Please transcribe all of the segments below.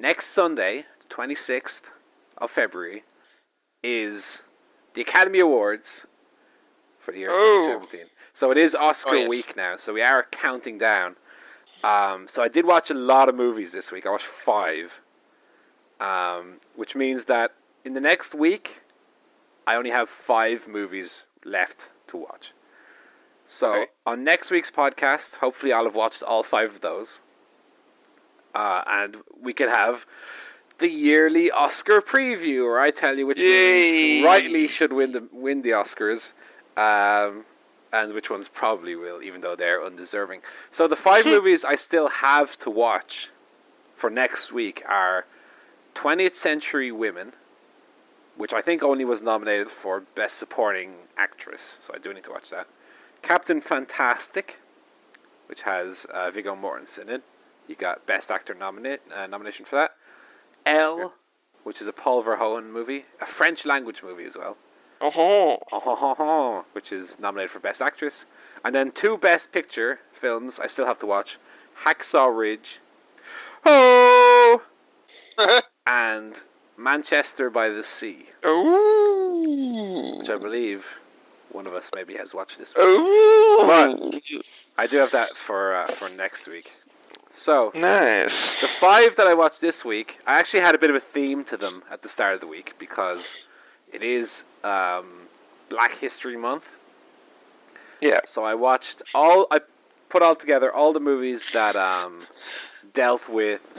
next Sunday, 26th of February, is the Academy Awards for the year 2017. So it is Oscar week now, so we are counting down. So I did watch a lot of movies this week. I watched 5, which means that in the next week, I only have 5 movies left to watch. So on next week's podcast, hopefully I'll have watched all 5 of those. And we can have the yearly Oscar preview, where I tell you which movies rightly should win the Oscars, and which ones probably will, even though they're undeserving. So the 5 movies I still have to watch for next week are 20th Century Women, which I think only was nominated for Best Supporting Actress, so I do need to watch that. Captain Fantastic, which has Viggo Mortensen in it. He got Best Actor nomination for that. Elle, which is a Paul Verhoeven movie, a French language movie as well. Which is nominated for Best Actress. And then 2 Best Picture films I still have to watch. Hacksaw Ridge. And Manchester by the Sea. Which I believe one of us maybe has watched this week. But I do have that for next week. So, nice. The 5 that I watched this week, I actually had a bit of a theme to them at the start of the week because it is Black History Month. Yeah. So I put all together all the movies that dealt with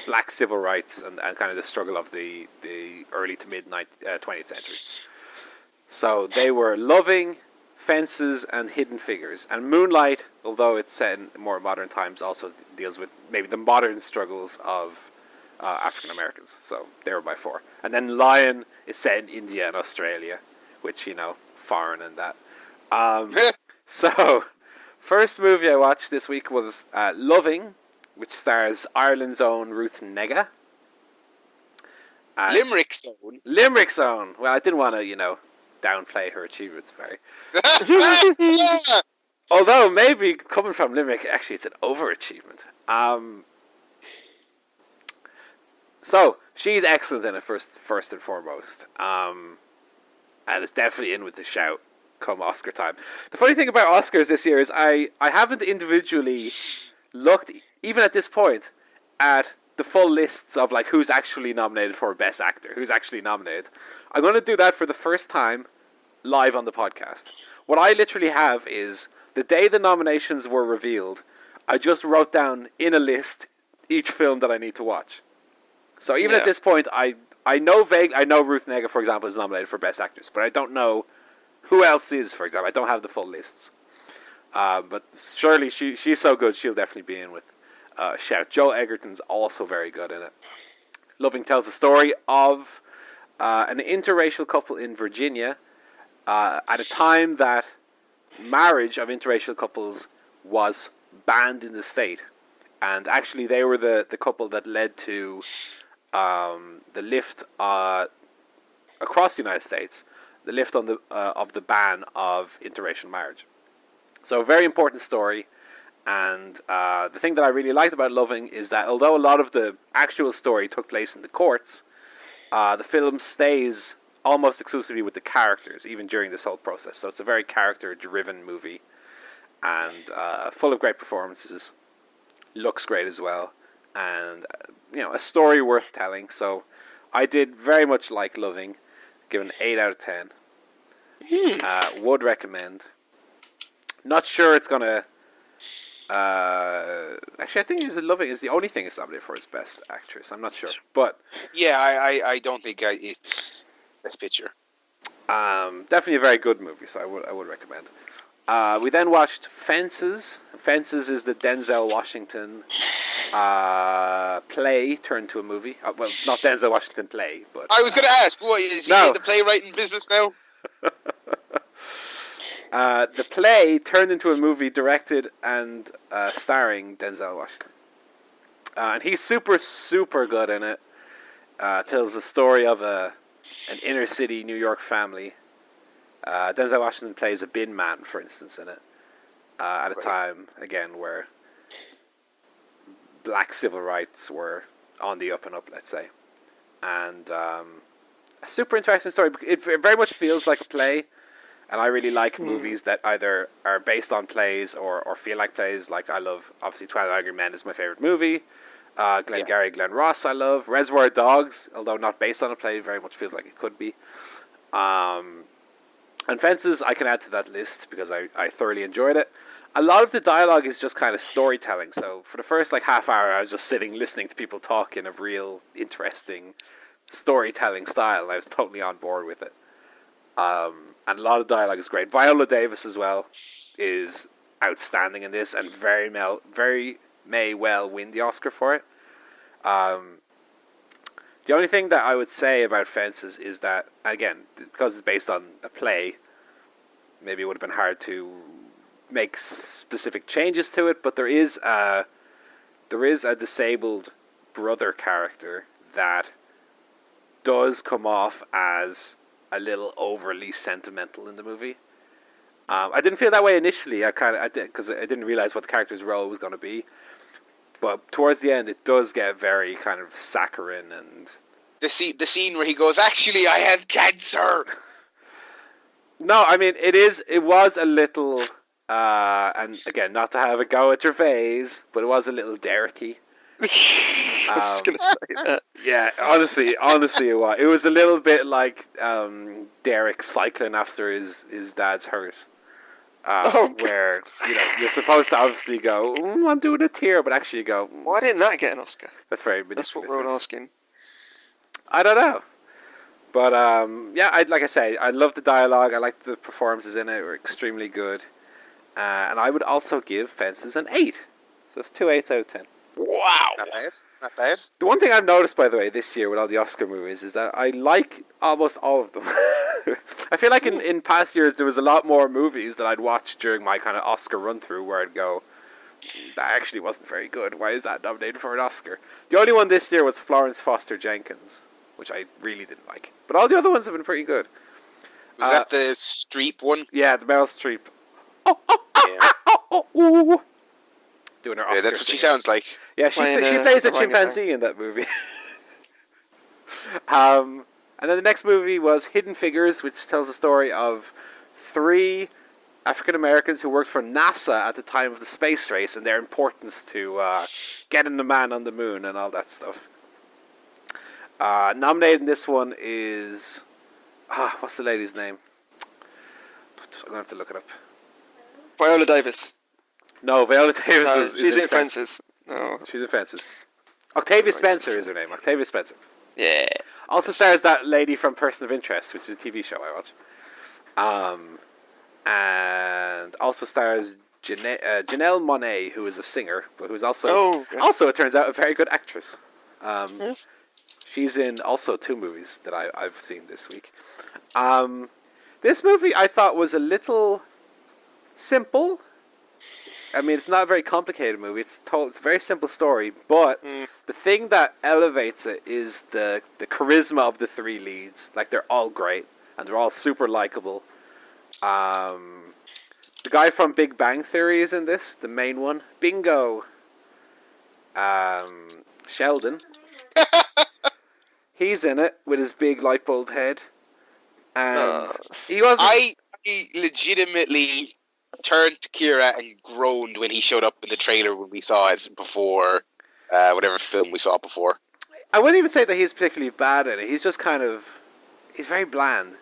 black civil rights and kind of the struggle of the early to mid 20th century. So they were Loving, Fences, and Hidden Figures. And Moonlight, although it's set in more modern times, also deals with maybe the modern struggles of African Americans. So they were by 4. And then Lion is set in India and Australia, which, foreign and that. So, first movie I watched this week was Loving, which stars Ireland's own Ruth Negga. Limerick's own. Well, I didn't want to, downplay her achievements very. Although maybe coming from Limerick, actually it's an overachievement. So she's excellent in it first and foremost, and it's definitely in with the shout come Oscar time. The funny thing about Oscars this year is I haven't individually looked, even at this point, at the full lists of like who's actually nominated for Best Actor, who's actually nominated. I'm going to do that for the first time live on the podcast. What I literally have is the day the nominations were revealed, I just wrote down in a list each film that I need to watch. So even at this point, I know Ruth Negga, for example, is nominated for Best Actress, but I don't know who else is, for example. I don't have the full lists. But surely she's so good, she'll definitely be in with shout. Joel Egerton's also very good in it. Loving tells the story of an interracial couple in Virginia at a time that marriage of interracial couples was banned in the state. And actually they were the couple that led to the lift across the United States, the lift on of the ban of interracial marriage. So a very important story. And the thing that I really liked about Loving is that although a lot of the actual story took place in the courts, the film stays almost exclusively with the characters, even during this whole process. So it's a very character-driven movie, and full of great performances. Looks great as well, and a story worth telling. So I did very much like Loving, given 8 out of 10. Would recommend. Not sure it's gonna. Actually, I think Loving is the only thing it's nominated for as Best Actress. I'm not sure, but yeah, I don't think it's Best Picture. Definitely a very good movie, so I would recommend. We then watched Fences. Fences is the Denzel Washington play turned to a movie. Well, not Denzel Washington play, but I was going to ask, what is he in the playwriting business now? The play turned into a movie directed and starring Denzel Washington. And he's super, super good in it. Tells the story of an inner city New York family. Denzel Washington plays a bin man, for instance, in it. At a time, again, where black civil rights were on the up and up, let's say. And a super interesting story. It very much feels like a play, and I really like movies that either are based on plays or feel like plays. Like I love, obviously, 12 Angry Men is my favorite movie. Glengarry Glen Ross I love. Reservoir Dogs, although not based on a play, very much feels like it could be. And Fences I can add to that list because I thoroughly enjoyed it. A lot of the dialogue is just kind of storytelling. So for the first half hour, I was just sitting listening to people talk in a real interesting storytelling style, and I was totally on board with it. And a lot of dialogue is great. Viola Davis as well is outstanding in this, and very may well win the Oscar for it. The only thing that I would say about Fences is that, again, because it's based on a play, maybe it would have been hard to make specific changes to it, but there is a disabled brother character that does come off as a little overly sentimental in the movie. I didn't feel that way initially. I did because I didn't realize what the character's role was going to be. But towards the end, it does get very kind of saccharine and the scene where he goes, "Actually, I have cancer." No, I mean it was a little, and again, not to have a go at Gervais, but it was a little Derricky. I was going to say that. Yeah, honestly, it was. It was a little bit like Derek cycling after his dad's hearse. Where you're supposed to obviously go, I'm doing a tear, but actually you go, why didn't that get an Oscar? That's very manipulative. That's what we're all asking. I don't know, but like I say, I love the dialogue. I like the performances in it; were extremely good, and I would also give Fences an 8. So it's 2 8s out of 10. Wow, Not bad. The one thing I've noticed, by the way, this year with all the Oscar movies is that I like almost all of them. I feel like in past years there was a lot more movies that I'd watch during my kind of Oscar run-through where I'd go, that actually wasn't very good. Why is that nominated for an Oscar? The only one this year was Florence Foster Jenkins, which I really didn't like. But all the other ones have been pretty good. Was that the Streep one? Yeah, the Meryl Streep. Doing her Oscar. Yeah, that's what she singing. sounds like. Yeah, she plays a chimpanzee in that movie. And then the next movie was Hidden Figures, which tells the story of 3 African Americans who worked for NASA at the time of the space race and their importance to getting the man on the moon and all that stuff. Nominated in this one is... what's the lady's name? I'm going to have to look it up. Viola Davis. No, Viola Davis is she's in Fences. No. She's in Fences. Octavia Spencer is her name. Octavia Spencer. Yeah. Also stars that lady from Person of Interest, which is a TV show I watch. And also stars Janelle Monáe, who is a singer, but who's also, it turns out, a very good actress. She's in also 2 movies that I've seen this week. This movie I thought was a little simple. I mean, it's not a very complicated movie. It's a very simple story, but the thing that elevates it is the charisma of the 3 leads. Like, they're all great, and they're all super likable. The guy from Big Bang Theory is in this, the main one. Bingo. Sheldon. He's in it with his big light bulb head. And he wasn't... I legitimately turned to Kira and groaned when he showed up in the trailer when we saw it before whatever film we saw before. I wouldn't even say that he's particularly bad at it. He's just he's very bland.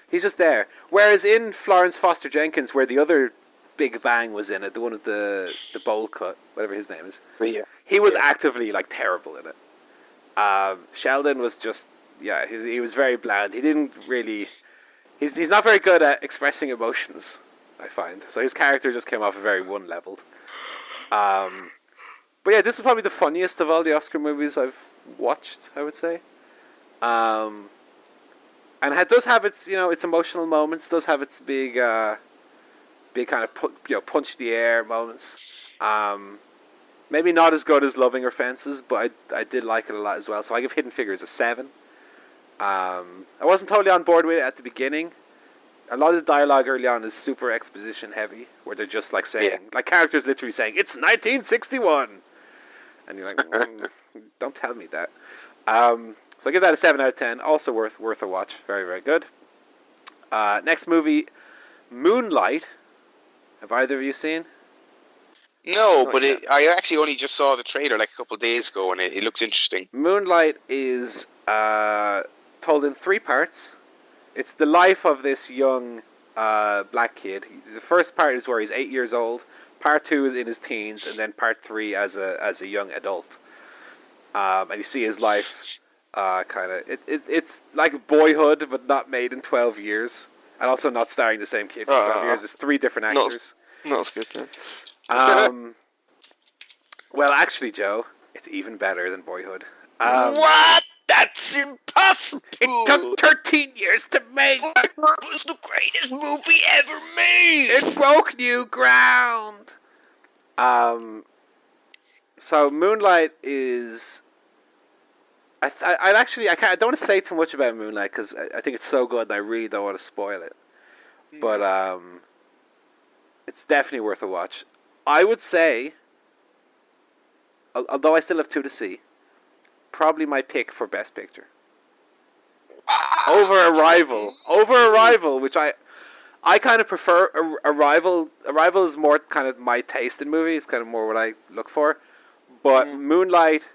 He's just there. Whereas in Florence Foster Jenkins, where the other Big Bang was in it, the one with the bowl cut, whatever his name is, he was actively terrible in it. Sheldon was just, he was very bland. He didn't really, he's not very good at expressing emotions, I find. So his character just came off very one-leveled. But yeah, this is probably the funniest of all the Oscar movies I've watched, I would say. And it does have its, its emotional moments, does have its big kind of punch the air moments. Maybe not as good as Loving or Fences, but I did like it a lot as well. So I give Hidden Figures a 7. I wasn't totally on board with it at the beginning. A lot of the dialogue early on is super exposition heavy, where they're just saying, characters literally saying, "It's 1961," and you're like, don't tell me that. So I give that a 7 out of 10. Also worth a watch. Very, very good. Next movie, Moonlight. Have either of you seen? No, Not but yet. I actually only just saw the trailer like a couple of days ago, and it looks interesting. Moonlight is told in 3 parts. It's the life of this young black kid. The first part is where he's 8 years old. Part 2 is in his teens, and then part 3 as a young adult. And you see his life it's like Boyhood, but not made in 12 years. And also not starring the same kid for 12 years. It's 3 different actors. Not as good then. Well, actually, Joe, it's even better than Boyhood. What? That's impossible! It took 13 years to make! It was the greatest movie ever made! It broke new ground! So Moonlight is... I don't want to say too much about Moonlight because I think it's so good and I really don't want to spoil it. But it's definitely worth a watch. I would say, although I still have 2 to see, probably my pick for Best Picture. Over Arrival, which I kind of prefer. Arrival is more kind of my taste in movies. It's kind of more what I look for. But Moonlight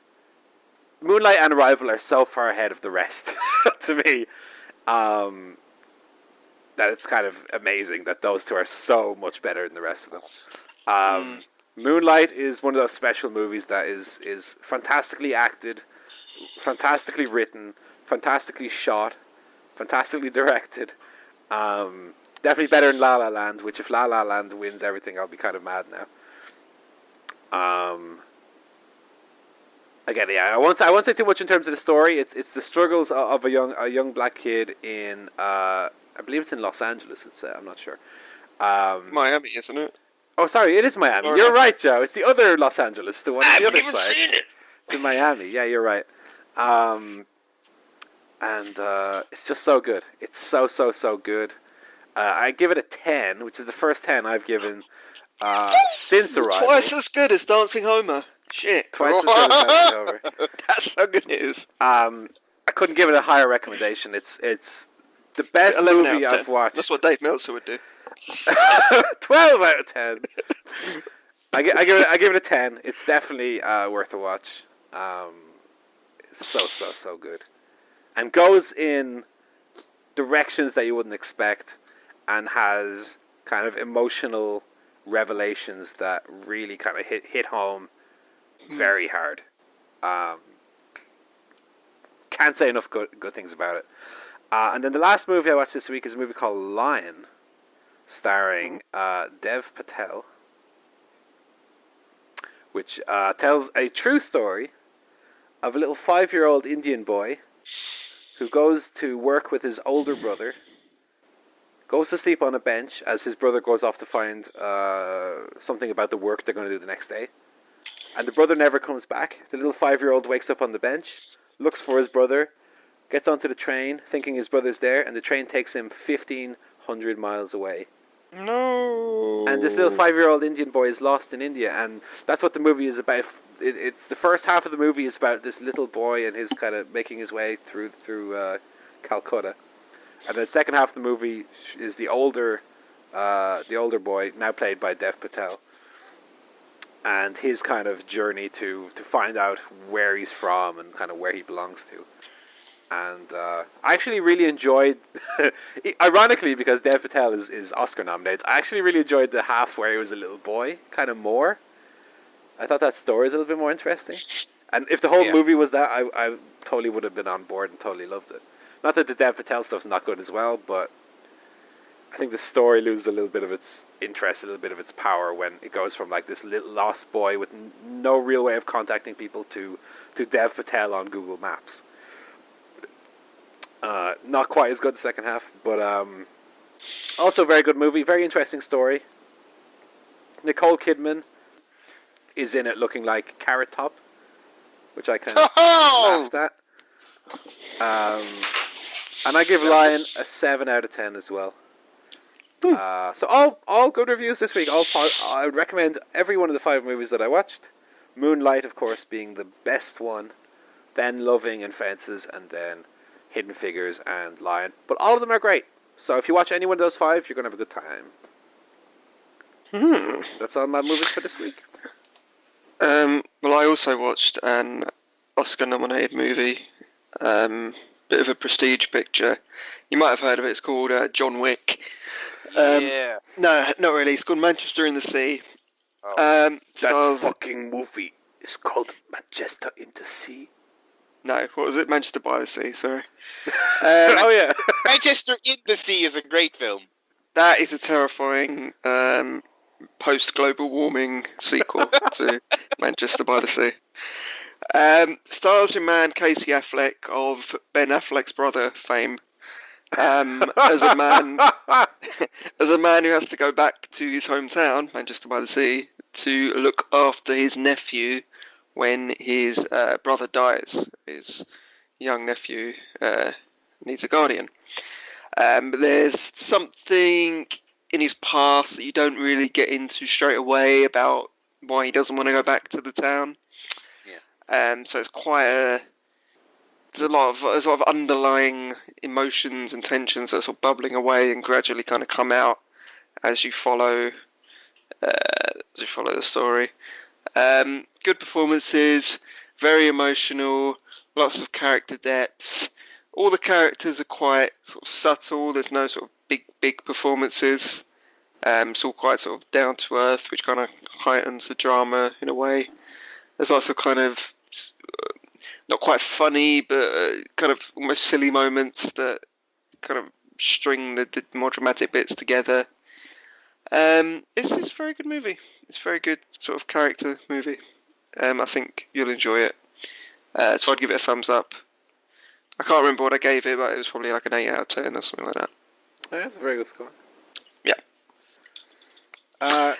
and Arrival are so far ahead of the rest to me that it's kind of amazing that those 2 are so much better than the rest of them. Moonlight is one of those special movies that is fantastically acted, fantastically written, fantastically shot, fantastically directed. Definitely better than La La Land, which if La La Land wins everything, I'll be kind of mad now. Again, yeah, I won't say too much in terms of the story. It's the struggles of a young black kid in I believe it's in Los Angeles. I'm not sure. Miami, isn't it? Oh, sorry, it is Miami. Or- You're right, Joe. It's the other Los Angeles, the one on the other even side. seen it! It's in Miami. Yeah, you're right. And it's just so good. It's so good. I give it a 10, which is the first 10 I've given since Arrival. Twice as good as Dancing Homer. Shit. Twice as good as Dancing Over. That's how good it is. I couldn't give it a higher recommendation. It's the best 11 out movie of 10. I've watched. That's what Dave Meltzer would do. 12 out of 10. I give it a 10. It's definitely worth a watch. It's so good, and goes in directions that you wouldn't expect, and has kind of emotional revelations that really kind of hit home very hard. Can't say enough good things about it. And then the last movie I watched this week is a movie called Lion, starring Dev Patel, which tells a true story of a little 5-year-old Indian boy who goes to work with his older brother, goes to sleep on a bench as his brother goes off to find something about the work they're going to do the next day. And the brother never comes back. The little 5-year-old wakes up on the bench, looks for his brother, gets onto the train thinking his brother's there, and the train takes him 1,500 miles away. No. And this little 5-year-old Indian boy is lost in India, and that's what the movie is about. It's the first half of the movie is about this little boy and his kind of making his way through Calcutta, and the second half of the movie is the older boy, now played by Dev Patel, and his kind of journey to find out where he's from and kind of where he belongs to. And I actually really enjoyed, ironically, because Dev Patel is Oscar nominated, I actually really enjoyed the half where he was a little boy, kind of more. I thought that story is a little bit more interesting. And if the whole movie was that, I totally would have been on board and totally loved it. Not that the Dev Patel stuff's not good as well, but I think the story loses a little bit of its interest, a little bit of its power when it goes from like this little lost boy with no real way of contacting people to Dev Patel on Google Maps. Not quite as good the second half, but also a very good movie, very interesting story. Nicole Kidman is in it looking like Carrot Top, which I kind of laughed at. And I give Lion a 7 out of 10 as well. So all good reviews this week. I would recommend every one of the 5 movies that I watched. Moonlight, of course, being the best one. Then Loving and Fences, and then Hidden Figures and Lion. But all of them are great. So if you watch any one of those 5, you're going to have a good time. That's all my movies for this week. Well, I also watched an Oscar-nominated movie, bit of a prestige picture. You might have heard of it. It's called John Wick. Yeah. No, not really. It's called Manchester in the Sea. Oh. That fucking movie is called Manchester in the Sea. No, what was it? Manchester by the Sea, sorry. Oh, yeah. Manchester in the Sea is a great film. That is a terrifying post-global warming sequel to Manchester by the Sea. Stars your man Casey Affleck of Ben Affleck's brother fame. As a man who has to go back to his hometown, Manchester by the Sea, to look after his nephew when his brother dies. His young nephew needs a guardian. But there's something in his past that you don't really get into straight away about why he doesn't want to go back to the town. Yeah. So it's quite there's a lot of underlying emotions and tensions that are sort of bubbling away and gradually kind of come out as you follow the story. Good performances, very emotional, lots of character depth. All the characters are quite sort of subtle. There's no sort of big performances. It's all quite sort of down to earth, which kind of heightens the drama in a way. There's lots of kind of not quite funny, but kind of almost silly moments that kind of string the more dramatic bits together. It's a very good movie. It's a very good sort of character movie. I think you'll enjoy it. So I'd give it a thumbs up. I can't remember what I gave it, but it was probably like an 8 out of 10 or something like that. Yeah, that's a very good score. Yeah.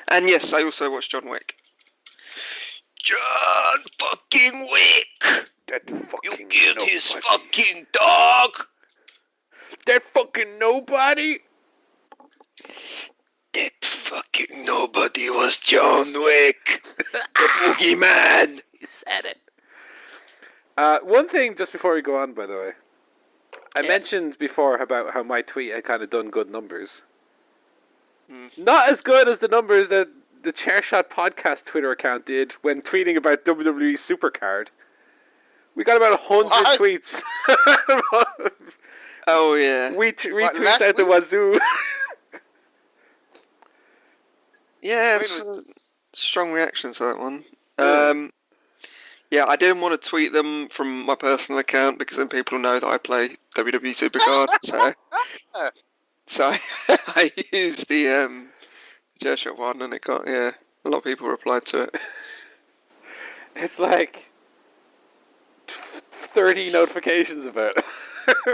And yes, I also watched John Wick. John fucking Wick! That fucking You killed nobody. his fucking dog! That fucking nobody! That fucking nobody was John Wick! The boogeyman! He said it. One thing, just before we go on, by the way. I mentioned before about how my tweet had kind of done good numbers. Not as good as the numbers that the ChairShot Podcast Twitter account did when tweeting about WWE Supercard. We got about 100 What? tweets. Oh yeah. We tweets last out the week? wazoo. Yeah, When it's was- strong reaction to that one. Yeah. Yeah, I didn't want to tweet them from my personal account because then people know that I play WWE Supercard. so I used the ChairShot one, and it got a lot of people replied to it. It's like 30 notifications about it.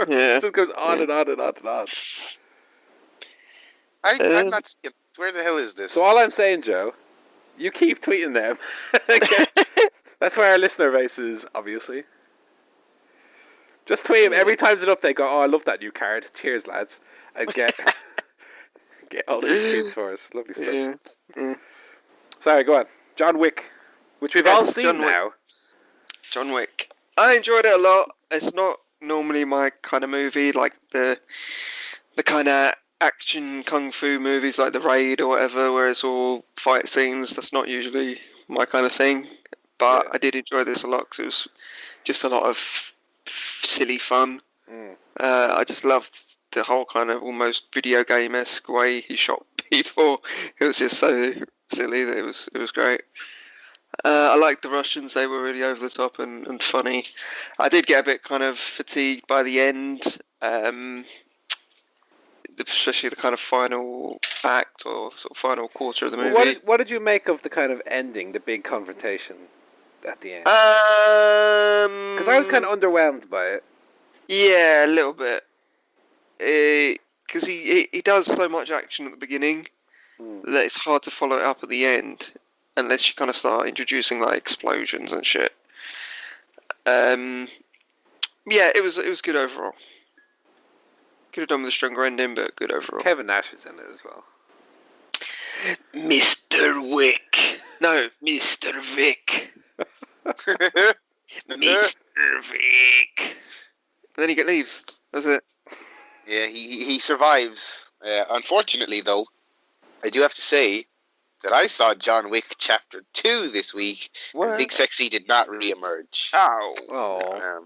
Yeah. It just goes on and on and on and on. I'm not seeing. Where the hell is this? So all I'm saying, Joe, you keep tweeting them. That's where our listener base is, obviously. Just tweet them every time there's an update. Go, oh, I love that new card. Cheers, lads. And get all the tweets for us. Lovely stuff. Yeah. Sorry, go on. John Wick, which we've all Yes, seen John Wick. now. John Wick. I enjoyed it a lot. It's not normally my kind of movie, like the kind of action kung fu movies like The Raid or whatever, where it's all fight scenes. That's not usually my kind of thing. But Yeah. I did enjoy this a lot because it was just a lot of silly fun. I just loved the whole kind of almost video game-esque way he shot people. It was just so silly that it was great. I liked the Russians. They were really over the top and funny. I did get a bit kind of fatigued by the end, especially the kind of final act or sort of final quarter of the movie. What did you make of the kind of ending, the big confrontation at the end? Because I was kind of underwhelmed by it. Yeah, a little bit. Because he does so much action at the beginning that it's hard to follow it up at the end unless you kind of start introducing like explosions and shit. Yeah, it was good overall. Could have done with a stronger ending, but good overall. Kevin Nash is in it as well. Mr. Wick. No, Mr. Vic. Mr. Vic. And then he leaves. That's it. Yeah, he survives. Unfortunately, though, I do have to say that I saw John Wick Chapter 2 this week, and Big Sexy did not re-emerge. Oh.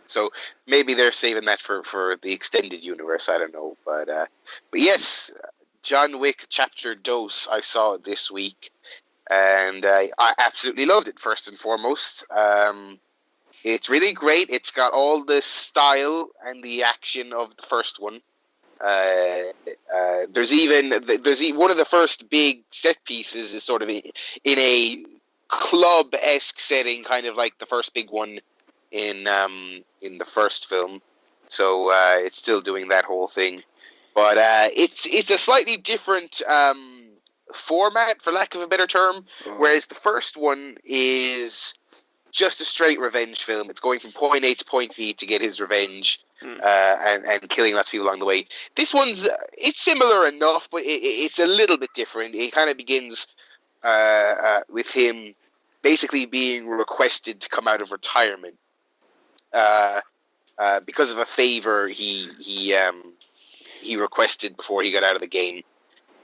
So maybe they're saving that for the extended universe. I don't know, but yes, John Wick Chapter Dose I saw it this week, and I absolutely loved it. First and foremost, it's really great. It's got all the style and the action of the first one. There's one of the first big set pieces is sort of in a club-esque setting, kind of like the first big one in the first film. So it's still doing that whole thing, but it's a slightly different format, for lack of a better term. Whereas the first one is just a straight revenge film. It's going from point A to point B to get his revenge. And killing lots of people along the way. This one's it's similar enough, but it's a little bit different. It kind of begins with him basically being requested to come out of retirement because of a favor he requested before he got out of the game,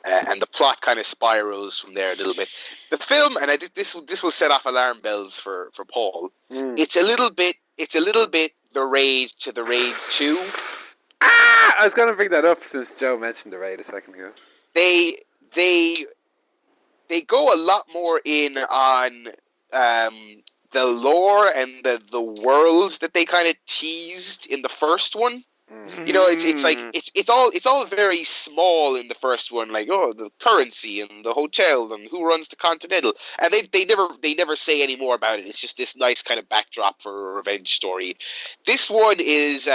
and the plot kind of spirals from there a little bit. The film, and I think this will set off alarm bells for Paul. It's a little bit the Raid to the Raid 2. I was going to bring that up since Joe mentioned the Raid a second ago. They go a lot more in on the lore and the worlds that they kind of teased in the first one. You know, it's like it's all very small in the first one, like the currency and the hotel and who runs the Continental, and they never say any more about it. It's just this nice kind of backdrop for a revenge story. This one is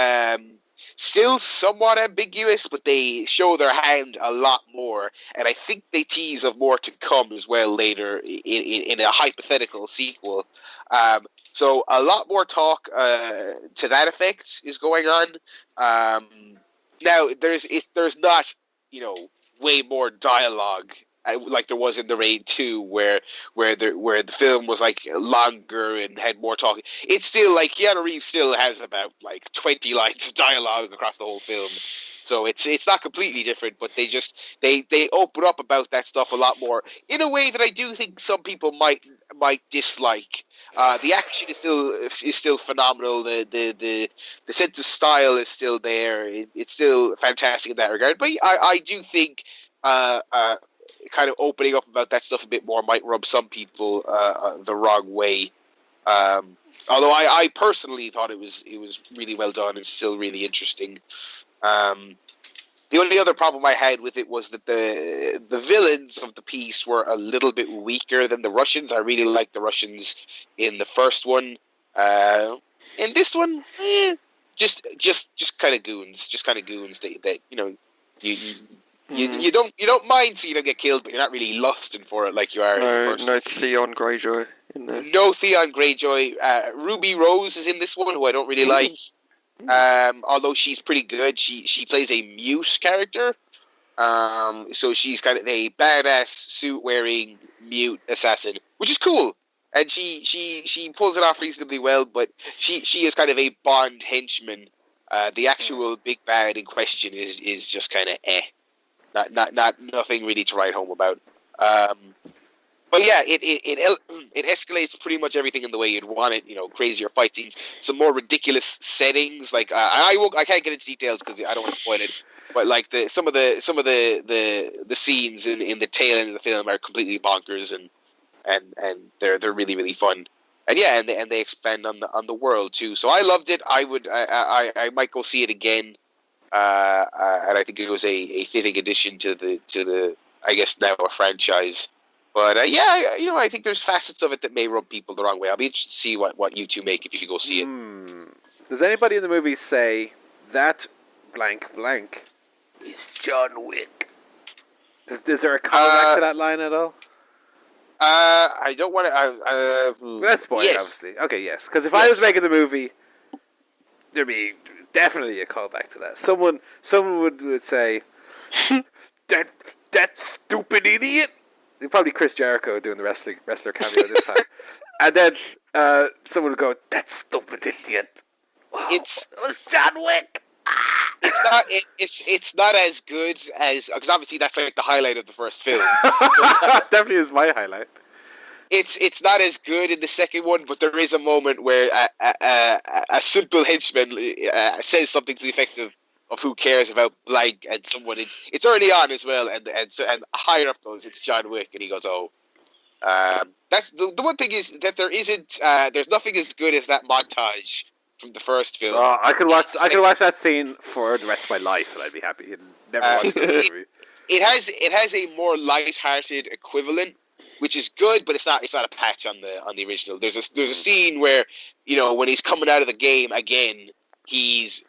still somewhat ambiguous, but they show their hand a lot more, and I think they tease of more to come as well later in a hypothetical sequel. So a lot more talk to that effect is going on. Now there's not way more dialogue like there was in the Raid 2, where the film was like longer and had more talking. It's still like Keanu Reeves still has about like 20 lines of dialogue across the whole film. So it's not completely different, but they open up about that stuff a lot more in a way that I do think some people might dislike. The action is still phenomenal. The sense of style is still there. It's still fantastic in that regard. But I do think kind of opening up about that stuff a bit more might rub some people the wrong way. Although I personally thought it was really well done and still really interesting. The only other problem I had with it was that the villains of the piece were a little bit weaker than the Russians. I really liked the Russians in the first one. In this one, just kind of goons. Just kind of goons that you don't mind seeing them get killed, but you're not really lusting for it like you are in the first. No Theon Greyjoy in there. No Theon Greyjoy. Ruby Rose is in this one, who I don't really like. Although she's pretty good. She plays a mute character. So she's kind of a badass suit-wearing mute assassin, which is cool. And she pulls it off reasonably well, but she is kind of a Bond henchman. The actual big bad in question is just kind of not nothing really to write home about. But yeah, it escalates pretty much everything in the way you'd want it. Crazier fight scenes, some more ridiculous settings. Like I can't get into details because I don't want to spoil it. But like some of the scenes in the tail end of the film are completely bonkers and they're really really fun. And yeah, and they expand on the world too. So I loved it. I might go see it again. And I think it was a fitting addition to the I guess now a franchise. But I think there's facets of it that may rub people the wrong way. I'll be interested to see what you two make if you go see it. Does anybody in the movie say that blank blank is John Wick? Is there a callback to that line at all? I don't want to. Let's spoil it, obviously. Okay, yes. Because if I was making the movie, there'd be definitely a callback to that. Someone would say, that stupid idiot. Probably Chris Jericho doing the wrestler cameo this time. And then someone would go, "That stupid idiot." Wow, It's it was John Wick. it's not as good as, because obviously that's like the highlight of the first film. Definitely is my highlight. It's not as good in the second one, but there is a moment where a simple henchman says something to the effect of who cares about blank, and someone it's early on as well, and higher up goes, it's John Wick, and he goes, oh. That's the one thing is that there isn't there's nothing as good as that montage from the first film. Oh, I could watch that scene for the rest of my life, and I'd be happy. Never watch the movie. It has a more light-hearted equivalent, which is good, but it's not a patch on the original. There's a scene where, you know, when he's coming out of the game again, he's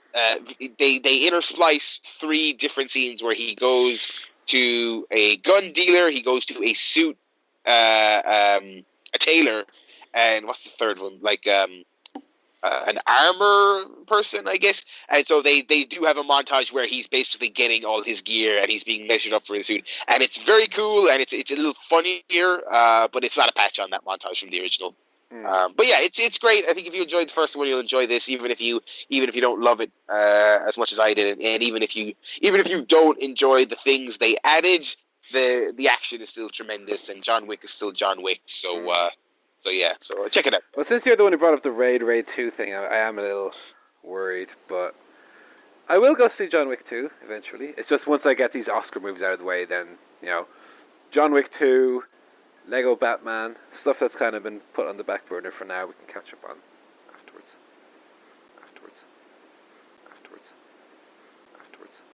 they intersplice 3 different scenes where he goes to a gun dealer, he goes to a suit, a tailor, and what's the third one? Like an armor person, I guess. And so they do have a montage where he's basically getting all his gear and he's being measured up for the suit, and it's very cool, and it's a little funnier, but it's not a patch on that montage from the original. But yeah, it's great. I think if you enjoyed the first one, you'll enjoy this, even if you don't love it as much as I did, and even if you don't enjoy the things they added, the action is still tremendous, and John Wick is still John Wick. So yeah, so check it out. Well, since you're the one who brought up the Raid 2 thing, I am a little worried, but I will go see John Wick 2 eventually. It's just once I get these Oscar movies out of the way, then, you know, John Wick 2, Lego Batman, stuff that's kind of been put on the back burner for now, we can catch up on.